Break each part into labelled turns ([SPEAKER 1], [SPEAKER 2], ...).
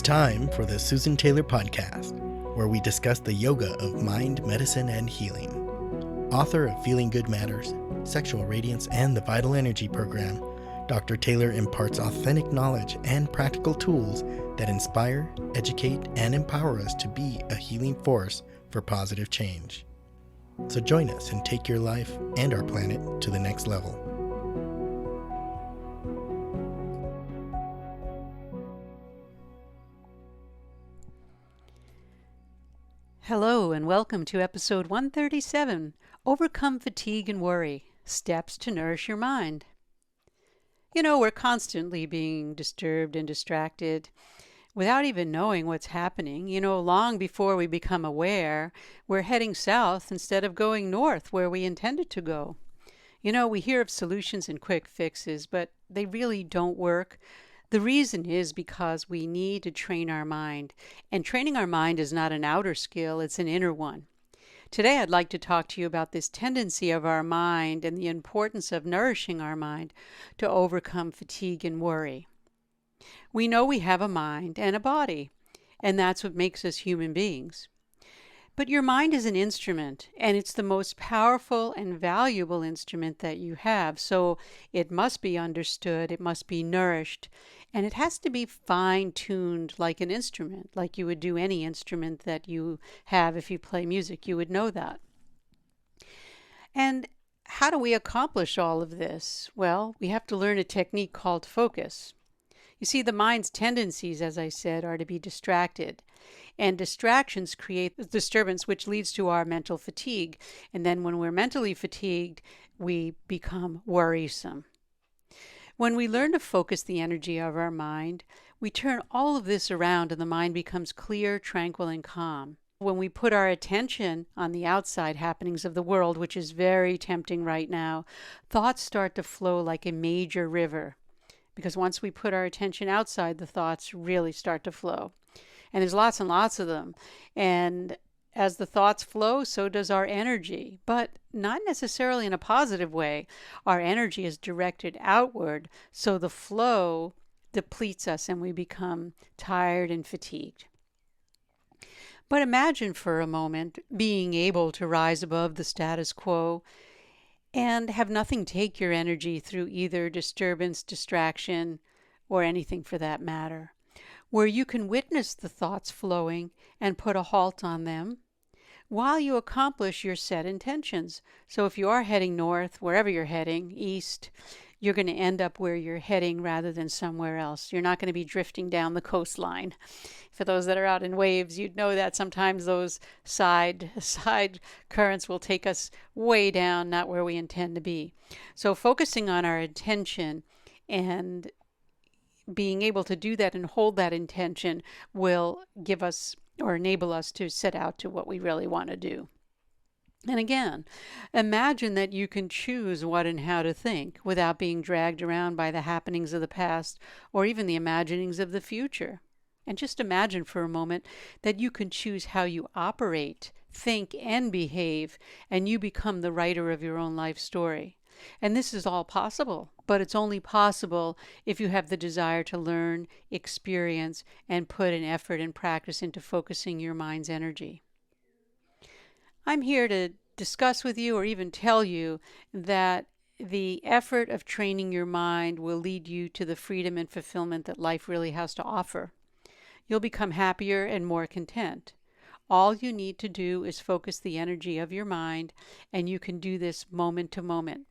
[SPEAKER 1] time for the Susan Taylor Podcast, where we discuss the yoga of mind, medicine, and healing. Author of Feeling Good Matters, Sexual Radiance, and the Vital Energy Program, Dr. Taylor imparts authentic knowledge and practical tools that inspire, educate, and empower us to be a healing force for positive change. So join us and take your life and our planet to the next level.
[SPEAKER 2] Hello and welcome to episode 137, Overcome Fatigue and Worry, Steps to Nourish Your Mind. You know, we're constantly being disturbed and distracted without even knowing what's happening. Long before we become aware, we're heading south instead of going north where we intended to go. We hear of solutions and quick fixes, but they really don't work. The reason is because we need to train our mind. And training our mind is not an outer skill, it's an inner one. Today I'd like to talk to you about this tendency of our mind and the importance of nourishing our mind to overcome fatigue and worry. We know we have a mind and a body, and that's what makes us human beings. But your mind is an instrument, and it's the most powerful and valuable instrument that you have. So it must be understood, it must be nourished, and it has to be fine-tuned like an instrument, like you would do any instrument that you have if you play music. You would know that. And how do we accomplish all of this? Well, we have to learn a technique called focus. You see, the mind's tendencies, as I said, are to be distracted. And distractions create disturbance, which leads to our mental fatigue. And then when we're mentally fatigued, we become worrisome. When we learn to focus the energy of our mind, we turn all of this around and the mind becomes clear, tranquil, and calm. When we put our attention on the outside happenings of the world, which is very tempting right now, thoughts start to flow like a major river. Because once we put our attention outside, the thoughts really start to flow. And there's lots and lots of them. And as the thoughts flow, so does our energy, but not necessarily in a positive way. Our energy is directed outward, so the flow depletes us and we become tired and fatigued. But imagine for a moment being able to rise above the status quo and have nothing take your energy through either disturbance, distraction, or anything for that matter, where you can witness the thoughts flowing and put a halt on them while you accomplish your set intentions. So if you are heading north, wherever you're heading, east, you're going to end up where you're heading rather than somewhere else. You're not going to be drifting down the coastline. For those that are out in waves, you'd know that sometimes those side currents will take us way down, not where we intend to be. So focusing on our intention and being able to do that and hold that intention will give us or enable us to set out to what we really want to do. And again, imagine that you can choose what and how to think without being dragged around by the happenings of the past or even the imaginings of the future. And just imagine for a moment that you can choose how you operate, think, and behave, and you become the writer of your own life story. And this is all possible, but it's only possible if you have the desire to learn, experience, and put an effort and practice into focusing your mind's energy. I'm here to discuss with you or even tell you that the effort of training your mind will lead you to the freedom and fulfillment that life really has to offer. You'll become happier and more content. All you need to do is focus the energy of your mind, and you can do this moment to moment.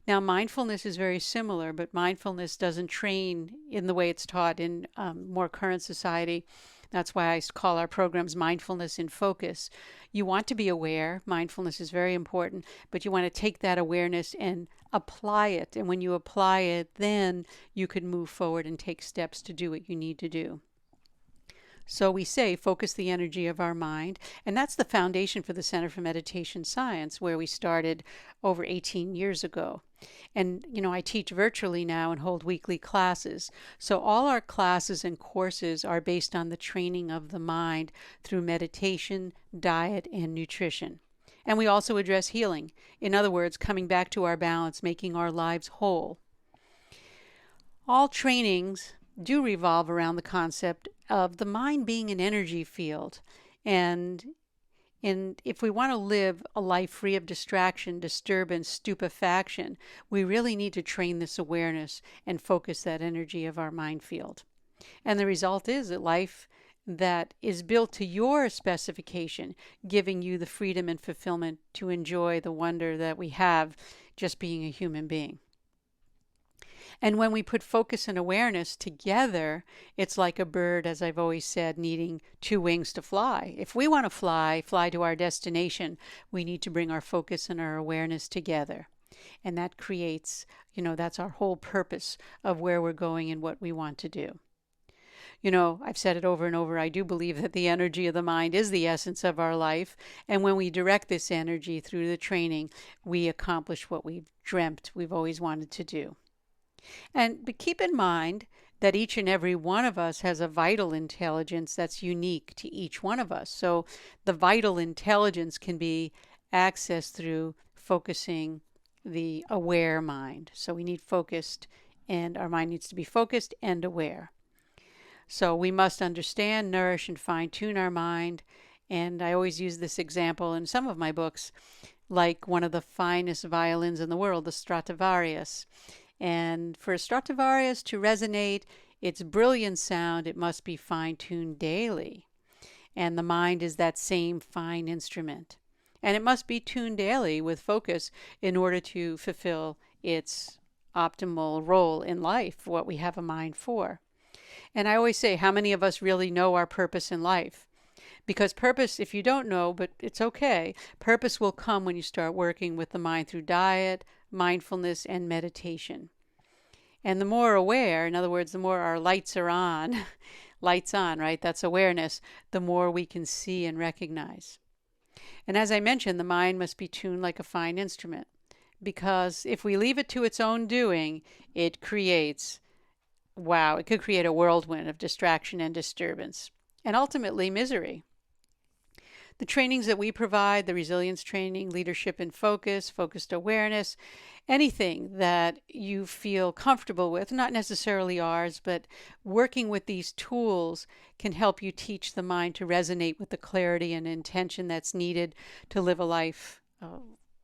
[SPEAKER 2] Now, mindfulness is very similar, but mindfulness doesn't train in the way it's taught in more current society. That's why I call our programs Mindfulness in Focus. You want to be aware. Mindfulness is very important, but you want to take that awareness and apply it. And when you apply it, then you can move forward and take steps to do what you need to do. So we say focus the energy of our mind, and that's the foundation for the Center for Meditation Science, where we started over 18 years ago. And, I teach virtually now and hold weekly classes. So all our classes and courses are based on the training of the mind through meditation, diet, and nutrition. And we also address healing. In other words, coming back to our balance, making our lives whole. All trainings do revolve around the concept of the mind being an energy field. And if we want to live a life free of distraction, disturbance, stupefaction, we really need to train this awareness and focus that energy of our mind field. And the result is a life that is built to your specification, giving you the freedom and fulfillment to enjoy the wonder that we have just being a human being. And when we put focus and awareness together, it's like a bird, as I've always said, needing two wings to fly. If we want to fly to our destination, we need to bring our focus and our awareness together. And that creates, that's our whole purpose of where we're going and what we want to do. I've said it over and over, I do believe that the energy of the mind is the essence of our life. And when we direct this energy through the training, we accomplish what we've dreamt we've always wanted to do. But keep in mind that each and every one of us has a vital intelligence that's unique to each one of us. So the vital intelligence can be accessed through focusing the aware mind. So we need focused, and our mind needs to be focused and aware. So we must understand, nourish, and fine-tune our mind. And I always use this example in some of my books, like one of the finest violins in the world, the Stradivarius. And for a Stradivarius to resonate its brilliant sound, it must be fine-tuned daily. And the mind is that same fine instrument. And it must be tuned daily with focus in order to fulfill its optimal role in life, what we have a mind for. And I always say, how many of us really know our purpose in life? Because purpose, if you don't know, but it's okay, purpose will come when you start working with the mind through diet, mindfulness, and meditation. And the more aware, in other words, the more our lights are on, lights on, right? That's awareness, the more we can see and recognize. And as I mentioned, the mind must be tuned like a fine instrument. Because if we leave it to its own doing, it could create a whirlwind of distraction and disturbance, and ultimately misery. The trainings that we provide, the resilience training, leadership and focus, focused awareness, anything that you feel comfortable with, not necessarily ours, but working with these tools can help you teach the mind to resonate with the clarity and intention that's needed to live a life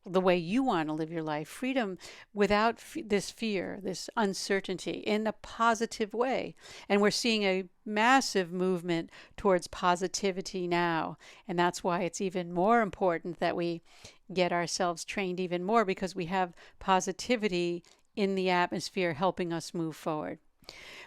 [SPEAKER 2] the way you want to live your life. Freedom without this fear, this uncertainty, in a positive way. And we're seeing a massive movement towards positivity now. And that's why it's even more important that we get ourselves trained even more, because we have positivity in the atmosphere helping us move forward.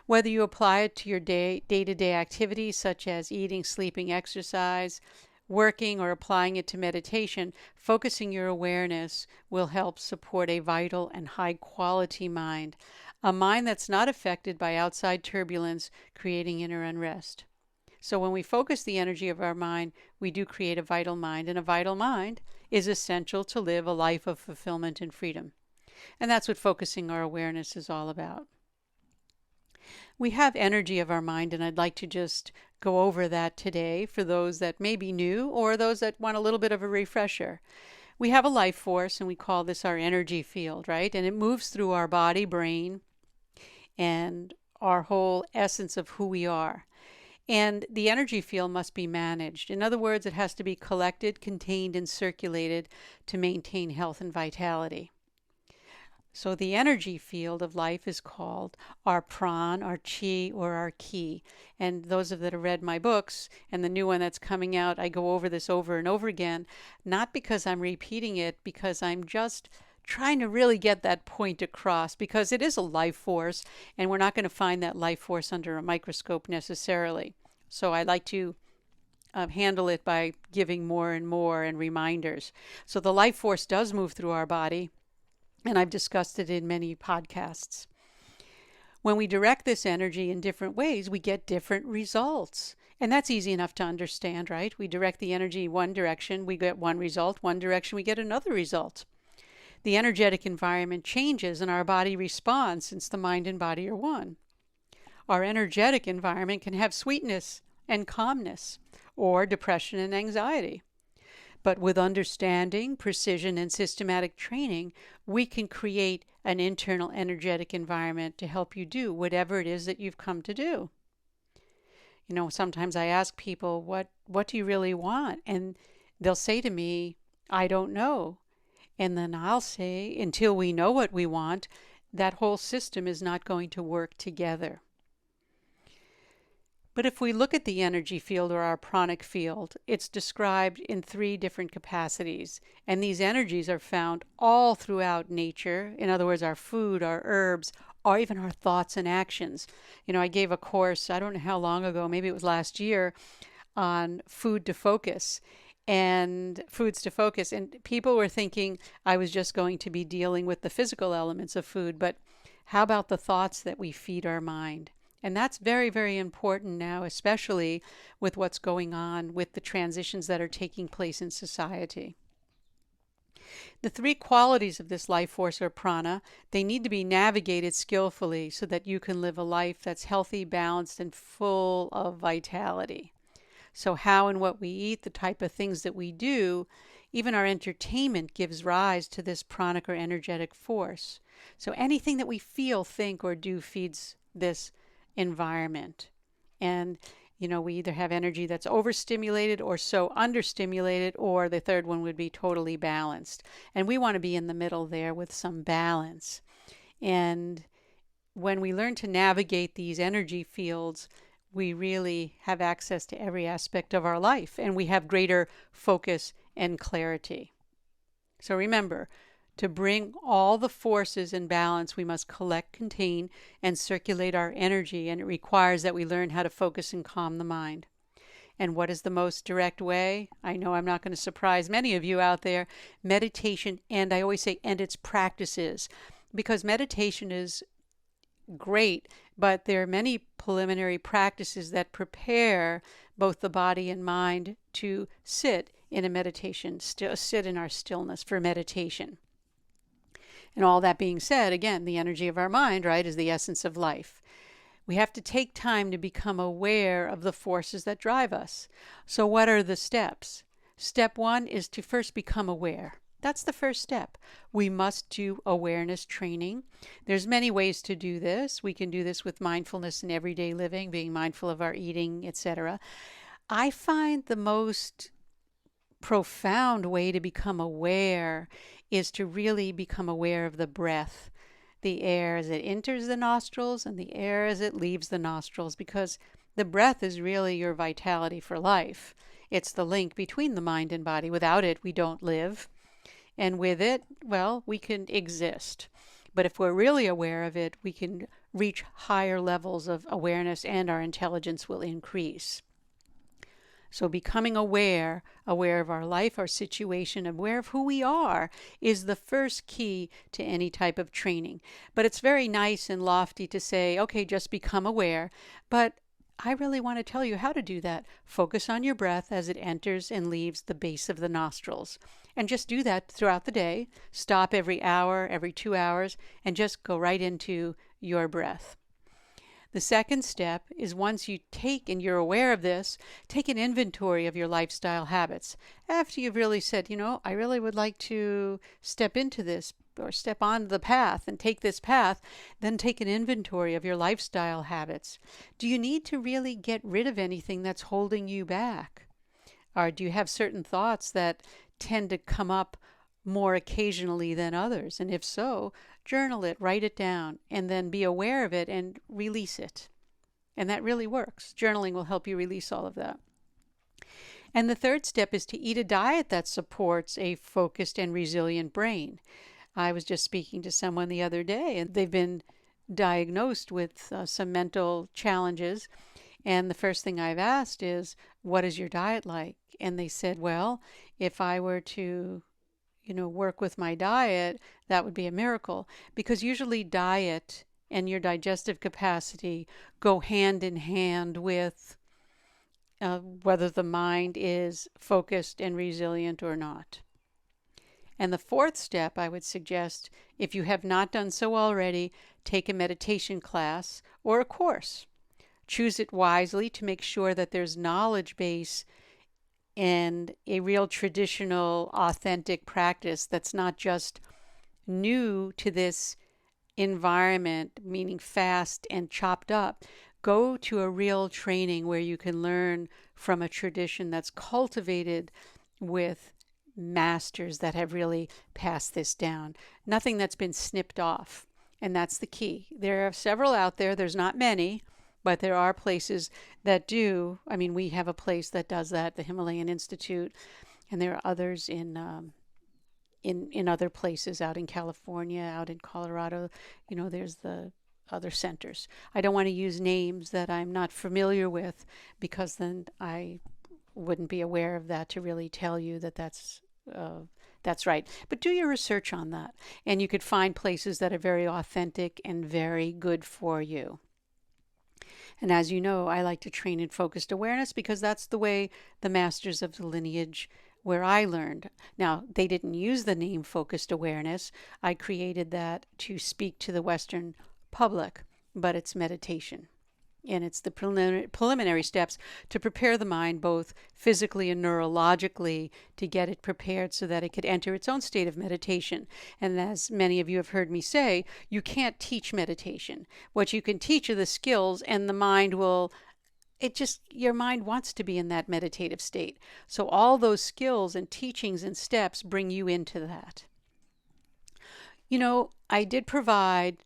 [SPEAKER 2] Whether you apply it to your day-to-day activities such as eating, sleeping, exercise, working, or applying it to meditation, focusing your awareness will help support a vital and high-quality mind, a mind that's not affected by outside turbulence, creating inner unrest. So when we focus the energy of our mind, we do create a vital mind, and a vital mind is essential to live a life of fulfillment and freedom. And that's what focusing our awareness is all about. We have energy of our mind, and I'd like to just go over that today for those that may be new or those that want a little bit of a refresher. We have a life force, and we call this our energy field, right? And it moves through our body, brain, and our whole essence of who we are. And the energy field must be managed. In other words, it has to be collected, contained, and circulated to maintain health and vitality. So the energy field of life is called our pran, our chi, or our ki. And those that have read my books and the new one that's coming out, I go over this over and over again, not because I'm repeating it, because I'm just trying to really get that point across, because it is a life force, and we're not going to find that life force under a microscope necessarily. So I like to handle it by giving more and more and reminders. So the life force does move through our body, and I've discussed it in many podcasts. When we direct this energy in different ways, we get different results. And that's easy enough to understand, right? We direct the energy one direction, we get one result. One direction, we get another result. The energetic environment changes and our body responds, since the mind and body are one. Our energetic environment can have sweetness and calmness, or depression and anxiety. But with understanding, precision, and systematic training, we can create an internal energetic environment to help you do whatever it is that you've come to do. Sometimes I ask people, what do you really want? And they'll say to me, I don't know. And then I'll say, until we know what we want, that whole system is not going to work together. But if we look at the energy field or our pranic field, it's described in 3 different capacities. And these energies are found all throughout nature. In other words, our food, our herbs, or even our thoughts and actions. I gave a course, I don't know how long ago, maybe it was last year, on food to focus and foods to focus. And people were thinking I was just going to be dealing with the physical elements of food, but how about the thoughts that we feed our mind? And that's very, very important now, especially with what's going on with the transitions that are taking place in society. The 3 qualities of this life force or prana, they need to be navigated skillfully so that you can live a life that's healthy, balanced, and full of vitality. So how and what we eat, the type of things that we do, even our entertainment gives rise to this pranic or energetic force. So anything that we feel, think, or do feeds this environment. And we either have energy that's overstimulated or so understimulated, or the third one would be totally balanced. And we want to be in the middle there with some balance. And when we learn to navigate these energy fields, we really have access to every aspect of our life, and we have greater focus and clarity. So remember, to bring all the forces in balance, we must collect, contain, and circulate our energy, and it requires that we learn how to focus and calm the mind. And what is the most direct way? I know I'm not going to surprise many of you out there. Meditation, and I always say, and its practices, because meditation is great, but there are many preliminary practices that prepare both the body and mind to sit in a meditation, sit in our stillness for meditation. And all that being said, again, the energy of our mind, right, is the essence of life. We have to take time to become aware of the forces that drive us. So what are the steps? Step 1 is to first become aware. That's the first step. We must do awareness training. There's many ways to do this. We can do this with mindfulness in everyday living, being mindful of our eating, etc. I find the most profound way to become aware is to really become aware of the breath, the air as it enters the nostrils and the air as it leaves the nostrils, because the breath is really your vitality for life. It's the link between the mind and body. Without it, we don't live. And with it, well, we can exist. But if we're really aware of it, we can reach higher levels of awareness and our intelligence will increase. So becoming aware of our life, our situation, aware of who we are is the first key to any type of training. But it's very nice and lofty to say, okay, just become aware. But I really want to tell you how to do that. Focus on your breath as it enters and leaves the base of the nostrils. And just do that throughout the day. Stop every hour, every 2 hours, and just go right into your breath. The second step is, once you take and you're aware of this, take an inventory of your lifestyle habits. After you've really said, I really would like to step into this or step on the path and take this path, then take an inventory of your lifestyle habits. Do you need to really get rid of anything that's holding you back? Or do you have certain thoughts that tend to come up more occasionally than others? And if so, journal it, write it down, and then be aware of it and release it. And that really works. Journaling will help you release all of that. And the third step is to eat a diet that supports a focused and resilient brain. I was just speaking to someone the other day, and they've been diagnosed with some mental challenges. And the first thing I've asked is, what is your diet like? And they said, well, if I were to work with my diet, that would be a miracle. Because usually diet and your digestive capacity go hand in hand with whether the mind is focused and resilient or not. And the fourth step, I would suggest, if you have not done so already, take a meditation class or a course. Choose it wisely to make sure that there's knowledge base and a real traditional, authentic practice that's not just new to this environment, meaning fast and chopped up, go to a real training where you can learn from a tradition that's cultivated with masters that have really passed this down. Nothing that's been snipped off. And that's the key. There are several out there. There's not many, but there are places that do. I mean, we have a place that does that, the Himalayan Institute, and there are others in other places out in California, out in Colorado. There's the other centers. I don't want to use names that I'm not familiar with, because then I wouldn't be aware of that to really tell you that that's right. But do your research on that, and you could find places that are very authentic and very good for you. And as you know, I like to train in focused awareness because that's the way the masters of the lineage where I learned. Now, they didn't use the name focused awareness. I created that to speak to the Western public, but it's meditation. And it's the preliminary steps to prepare the mind both physically and neurologically to get it prepared so that it could enter its own state of meditation. And as many of you have heard me say, you can't teach meditation. What you can teach are the skills, and the mind will, your mind wants to be in that meditative state. So all those skills and teachings and steps bring you into that. I did provide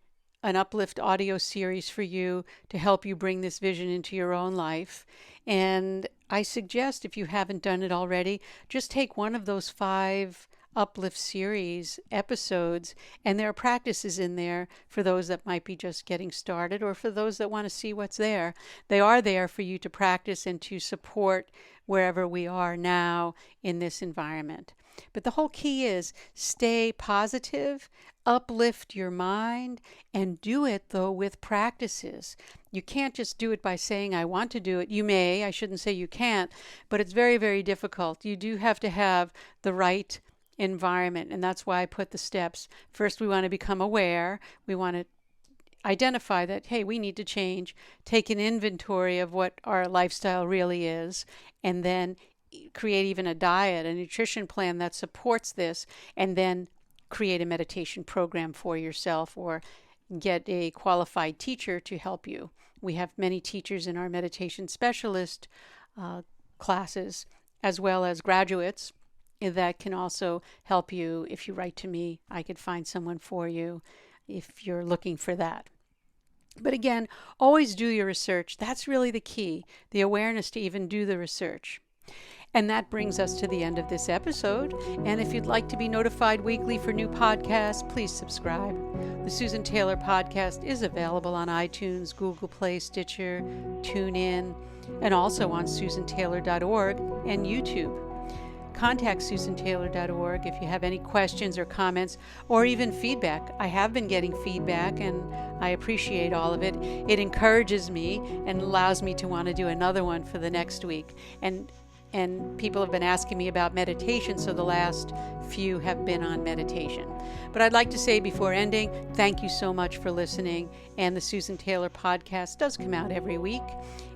[SPEAKER 2] an Uplift audio series for you to help you bring this vision into your own life. And I suggest, if you haven't done it already, just take one of those 5 Uplift series episodes, and there are practices in there for those that might be just getting started, or for those that want to see what's there. They are there for you to practice and to support wherever we are now in this environment. But the whole key is stay positive, uplift your mind, and do it, though, with practices. You can't just do it by saying, I want to do it. You may, I shouldn't say you can't, but it's very, very difficult. You do have to have the right environment, and that's why I put the steps. First, we want to become aware. We want to identify that, hey, we need to change, take an inventory of what our lifestyle really is, and then create even a diet, a nutrition plan that supports this, and then create a meditation program for yourself, or get a qualified teacher to help you. We have many teachers in our meditation specialist classes, as well as graduates that can also help you. If you write to me, I could find someone for you if you're looking for that. But again, always do your research. That's really the key, the awareness to even do the research. And that brings us to the end of this episode. And if you'd like to be notified weekly for new podcasts, please subscribe. The Susan Taylor Podcast is available on iTunes, Google Play, Stitcher, TuneIn, and also on susantaylor.org and YouTube. Contact susantaylor.org if you have any questions or comments, or even feedback. I have been getting feedback, and I appreciate all of it. It encourages me and allows me to want to do another one for the next week. And people have been asking me about meditation, so the last few have been on meditation. But I'd like to say before ending, thank you so much for listening. And the Susan Taylor Podcast does come out every week.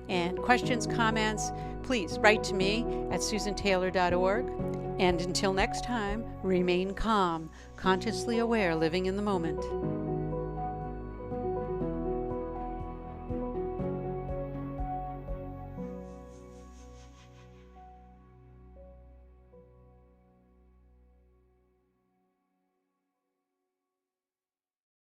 [SPEAKER 2] And questions, comments, please write to me at susantaylor.org. And until next time, remain calm, consciously aware, living in the moment.